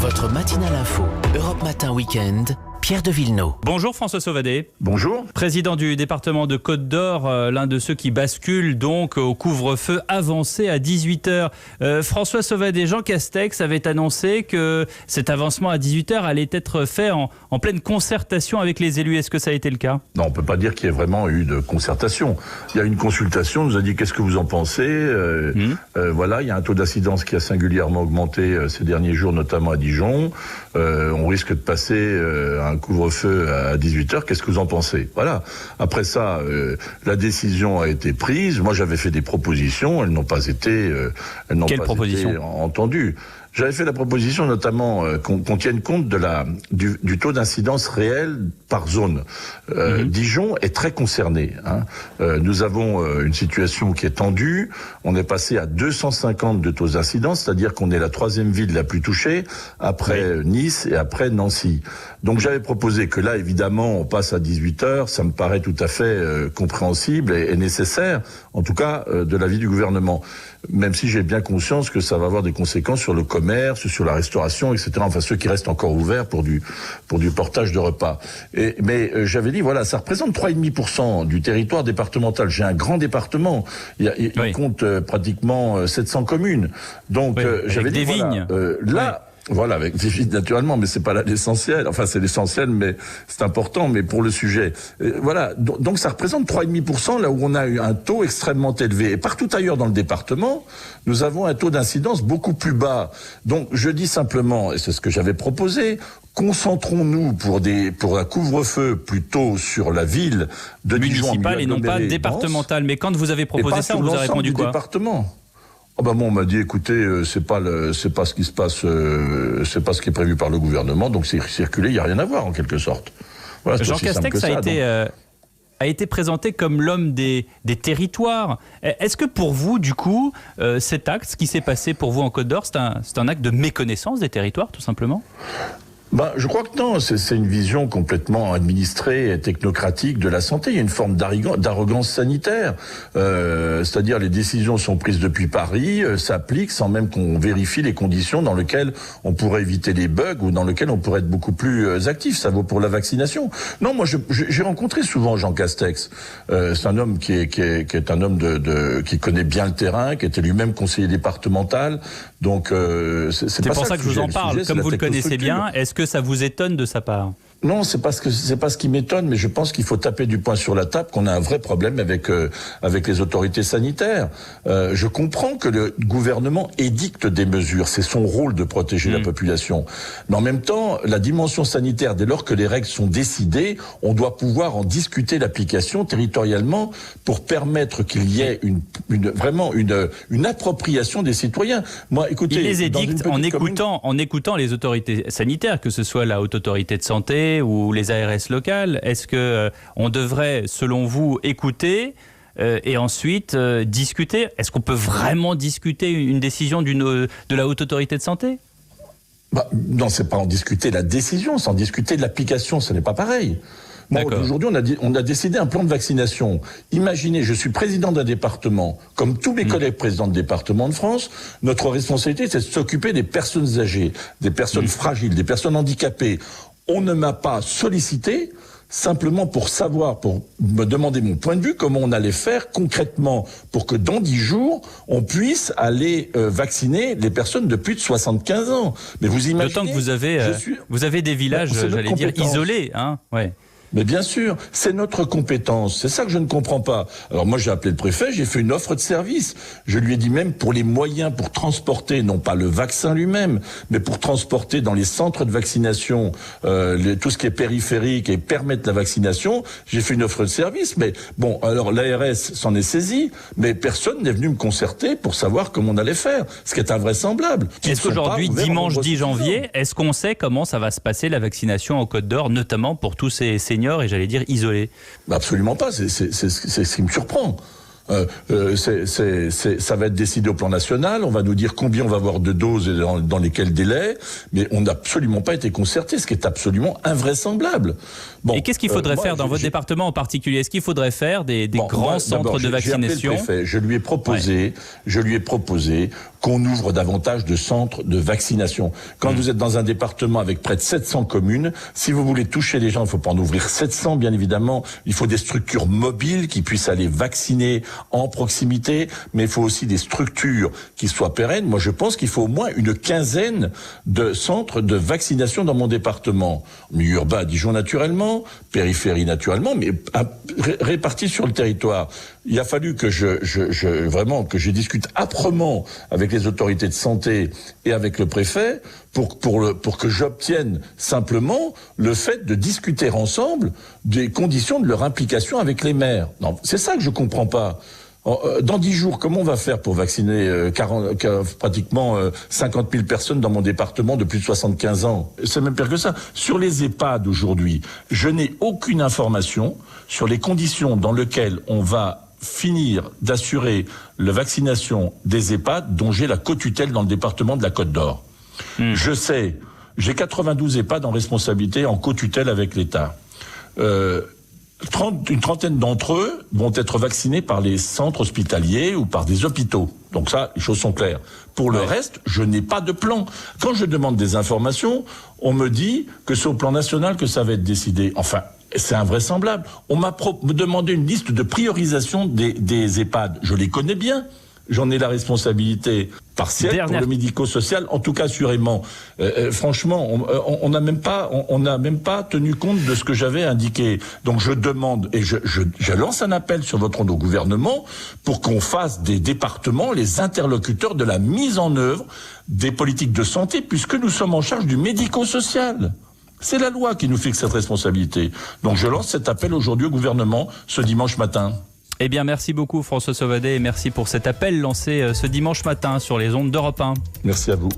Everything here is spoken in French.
Votre matinale info, Europe Matin Week-end, Pierre de Villeneuve. Bonjour François Sauvadet. Bonjour. Président du département de Côte-d'Or, l'un de ceux qui basculent donc au couvre-feu avancé à 18h. François Sauvadet, Jean Castex avait annoncé que cet avancement à 18h allait être fait en pleine concertation avec les élus. Est-ce que ça a été le cas? Non, on ne peut pas dire qu'il y ait vraiment eu de concertation. Il y a une consultation, on nous a dit qu'est-ce que vous en pensez. Voilà, il y a un taux d'incidence qui a singulièrement augmenté ces derniers jours, notamment à Dijon. On risque de passer un couvre-feu à 18h, qu'est-ce que vous en pensez? Voilà. Après ça, la décision a été prise. Moi, j'avais fait des propositions, elles n'ont pas été, entendues. J'avais fait la proposition notamment qu'on tienne compte du taux d'incidence réel par zone. Dijon est très concerné. Nous avons une situation qui est tendue. On est passé à 250 de taux d'incidence, c'est-à-dire qu'on est la troisième ville la plus touchée, après Nice et après Nancy. Donc j'avais proposé que là, évidemment, on passe à 18h. Ça me paraît tout à fait compréhensible et nécessaire, en tout cas de l'avis du gouvernement. Même si j'ai bien conscience que ça va avoir des conséquences sur le commerce, sur la restauration, etc. Enfin, ceux qui restent encore ouverts pour du portage de repas. Mais j'avais dit, voilà, ça représente 3,5% du territoire départemental. J'ai un grand département. Il compte pratiquement 700 communes. Donc, j'avais dit, des vignes. Voilà, avec des vignes naturellement, mais c'est pas là l'essentiel. Enfin, c'est l'essentiel, mais c'est important, mais pour le sujet. Voilà, donc ça représente 3,5% là où on a eu un taux extrêmement élevé. Et partout ailleurs dans le département, nous avons un taux d'incidence beaucoup plus bas. Donc je dis simplement, et c'est ce que j'avais proposé, concentrons-nous pour un couvre-feu plutôt sur la ville de Dijon, municipale et non pas départementale. Mais quand vous avez proposé ça, on vous a répondu quoi? Département. On m'a dit, écoutez, c'est pas ce qui se passe, c'est pas ce qui est prévu par le gouvernement, donc c'est circulé, il y a rien à voir en quelque sorte. Voilà, Jean Castex a été présenté comme l'homme des territoires. Est-ce que pour vous, du coup, cet acte, ce qui s'est passé pour vous en Côte d'Or, c'est un acte de méconnaissance des territoires, tout simplement? Je crois que non, c'est une vision complètement administrée et technocratique de la santé. Il y a une forme d'arrogance sanitaire. C'est-à-dire les décisions sont prises depuis Paris, s'appliquent sans même qu'on vérifie les conditions dans lesquelles on pourrait éviter les bugs ou dans lesquelles on pourrait être beaucoup plus actif. Ça vaut pour la vaccination. Non, moi j'ai rencontré souvent Jean Castex. C'est un homme qui est un homme qui connaît bien le terrain, qui était lui-même conseiller départemental. Donc c'est pour ça que je vous en parle. Comme vous le connaissez bien, est-ce que ça vous étonne de sa part? Non, c'est pas ce qui m'étonne, mais je pense qu'il faut taper du poing sur la table, qu'on a un vrai problème avec les autorités sanitaires. Je comprends que le gouvernement édicte des mesures, c'est son rôle de protéger la population. Mais en même temps, la dimension sanitaire, dès lors que les règles sont décidées, on doit pouvoir en discuter l'application territorialement pour permettre qu'il y ait vraiment une appropriation des citoyens. Moi, écoutez, il les édicte en écoutant les autorités sanitaires, que ce soit la Haute Autorité de Santé ou les ARS locales. Est-ce que on devrait, selon vous, écouter et ensuite discuter? Est-ce qu'on peut vraiment discuter une décision de la Haute Autorité de Santé? Non, c'est pas en discuter la décision, c'est en discuter de l'application, ce n'est pas pareil. Aujourd'hui, on a décidé un plan de vaccination. Imaginez, je suis président d'un département, comme tous mes collègues présidents de département de France, notre responsabilité, c'est de s'occuper des personnes âgées, des personnes fragiles, des personnes handicapées. On ne m'a pas sollicité simplement pour me demander mon point de vue, comment on allait faire concrètement pour que dans 10 jours, on puisse aller vacciner les personnes de plus de 75 ans. Mais vous imaginez... D'autant que vous avez des villages, j'allais dire, isolés. Mais bien sûr, c'est notre compétence. C'est ça que je ne comprends pas. Alors moi, j'ai appelé le préfet, j'ai fait une offre de service. Je lui ai dit même pour les moyens pour transporter, non pas le vaccin lui-même, mais pour transporter dans les centres de vaccination tout ce qui est périphérique et permettre la vaccination, j'ai fait une offre de service. Mais bon, alors l'ARS s'en est saisie, mais personne n'est venu me concerter pour savoir comment on allait faire, ce qui est invraisemblable. Est-ce qu'aujourd'hui, dimanche 10 janvier, est-ce qu'on sait comment ça va se passer la vaccination en Côte d'Or, notamment pour tous ces seniors et j'allais dire isolés? Absolument pas, c'est ce qui me surprend. Ça va être décidé au plan national. On va nous dire combien on va avoir de doses et dans lesquels délais. Mais on n'a absolument pas été concerté, ce qui est absolument invraisemblable. Bon, et qu'est-ce qu'il faudrait faire dans votre département en particulier? Est-ce qu'il faudrait faire des grands centres de vaccination? J'ai appelé le préfet. Je lui ai proposé qu'on ouvre davantage de centres de vaccination. Quand vous êtes dans un département avec près de 700 communes, si vous voulez toucher les gens, il ne faut pas en ouvrir 700, bien évidemment. Il faut des structures mobiles qui puissent aller vacciner en proximité, mais il faut aussi des structures qui soient pérennes. Moi, je pense qu'il faut au moins une quinzaine de centres de vaccination dans mon département. Milieu urbain à Dijon, naturellement, périphérie, naturellement, mais répartis sur le territoire. Il a fallu que vraiment que je discute âprement avec les autorités de santé et avec le préfet pour que j'obtienne simplement le fait de discuter ensemble des conditions de leur implication avec les maires. Non, c'est ça que je comprends pas. Dans 10 jours, comment on va faire pour vacciner pratiquement 50 000 personnes dans mon département de plus de 75 ans? C'est même pire que ça. Sur les EHPAD aujourd'hui, je n'ai aucune information sur les conditions dans lesquelles on va finir d'assurer la vaccination des EHPAD dont j'ai la co-tutelle dans le département de la Côte d'Or. Je sais, j'ai 92 EHPAD en responsabilité, en co-tutelle avec l'État. Une trentaine d'entre eux vont être vaccinés par les centres hospitaliers ou par des hôpitaux. Donc ça, les choses sont claires. Pour le reste, je n'ai pas de plan. Quand je demande des informations, on me dit que c'est au plan national que ça va être décidé. Enfin, c'est invraisemblable. On m'a demandé une liste de priorisation des EHPAD. Je les connais bien. J'en ai la responsabilité partielle pour le médico-social, en tout cas assurément. Franchement, on n'a même pas tenu compte de ce que j'avais indiqué. Donc je demande et je lance un appel sur votre onde au gouvernement pour qu'on fasse des départements les interlocuteurs de la mise en œuvre des politiques de santé, puisque nous sommes en charge du médico-social. C'est la loi qui nous fixe cette responsabilité. Donc je lance cet appel aujourd'hui au gouvernement ce dimanche matin. Eh bien, merci beaucoup François Sauvadet et merci pour cet appel lancé ce dimanche matin sur les ondes d'Europe 1. Merci à vous.